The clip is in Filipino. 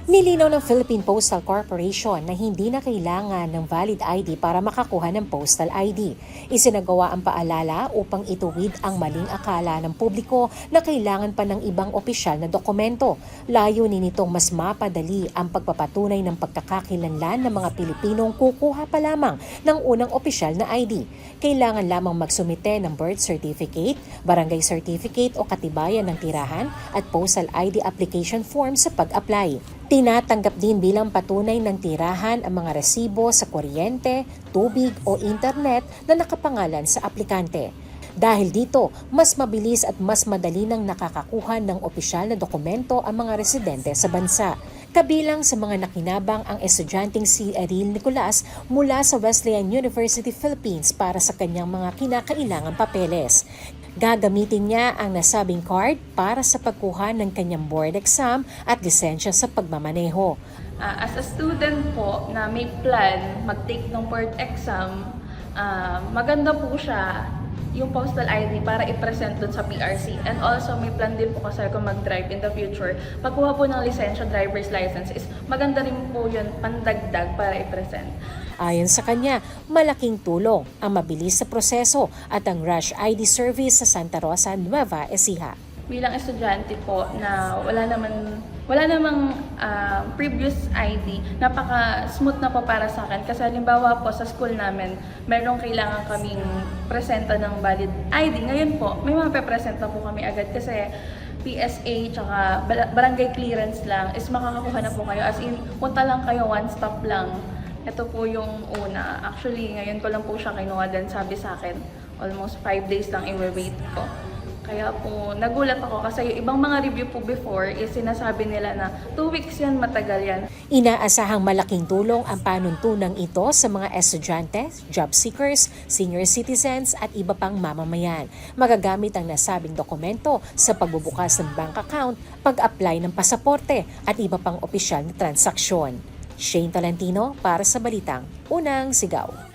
Nilinaw ng Philippine Postal Corporation na hindi na kailangan ng valid ID para makakuha ng postal ID. Isinagawa ang paalala upang ituwid ang maling akala ng publiko na kailangan pa ng ibang opisyal na dokumento. Layunin nitong mas mapadali ang pagpapatunay ng pagkakakilanlan ng mga Pilipinong kukuha pa lamang ng unang opisyal na ID. Kailangan lamang magsumite ng birth certificate, barangay certificate o katibayan ng tirahan at postal ID application form sa pag-apply. Tinatanggap din bilang patunay ng tirahan ang mga resibo sa kuryente, tubig o internet na nakapangalan sa aplikante. Dahil dito, mas mabilis at mas madali nang nakakakuha ng opisyal na dokumento ang mga residente sa bansa. Kabilang sa mga nakinabang ang estudyanteng si Eril Nicolas mula sa Wesleyan University, Philippines para sa kanyang mga kinakailangang papeles. Gagamitin niya ang nasabing card para sa pagkuha ng kanyang board exam at lisensya sa pagmamaneho. As a student po na may plan mag-take ng board exam, maganda po siya yung postal ID para i-present dun sa PRC. And also, may plan din po kasi kung mag-drive in the future. Pagkuha po ng lisensya, driver's license is maganda rin po yun pandagdag para i-present. Ayon sa kanya, malaking tulong ang mabilis sa proseso at ang Rush ID service sa Santa Rosa, Nueva Ecija. Bilang estudyante po na wala namang previous ID, napaka-smooth na po para sa akin. Kasi halimbawa po sa school namin, merong kailangan kaming presenta ng valid ID. Ngayon po, may mape-presenta po kami agad kasi PSA tsaka barangay clearance lang is makakakuha na po kayo. As in, punta lang kayo, one stop lang. Ito po yung una. Actually, ngayon ko lang po siya kinuha din. Sabi sa akin, almost 5 days lang i-wait ko. Kaya po, nagulat ako kasi yung ibang mga review po before is sinasabi nila na 2 weeks yan, matagal yan. Inaasahang malaking tulong ang panuntunang ito sa mga estudyante, job seekers, senior citizens at iba pang mamamayan. Magagamit ang nasabing dokumento sa pagbubukas ng bank account, pag-apply ng pasaporte at iba pang opisyal na transaksyon. Shane Tolentino para sa Balitang Unang Sigaw.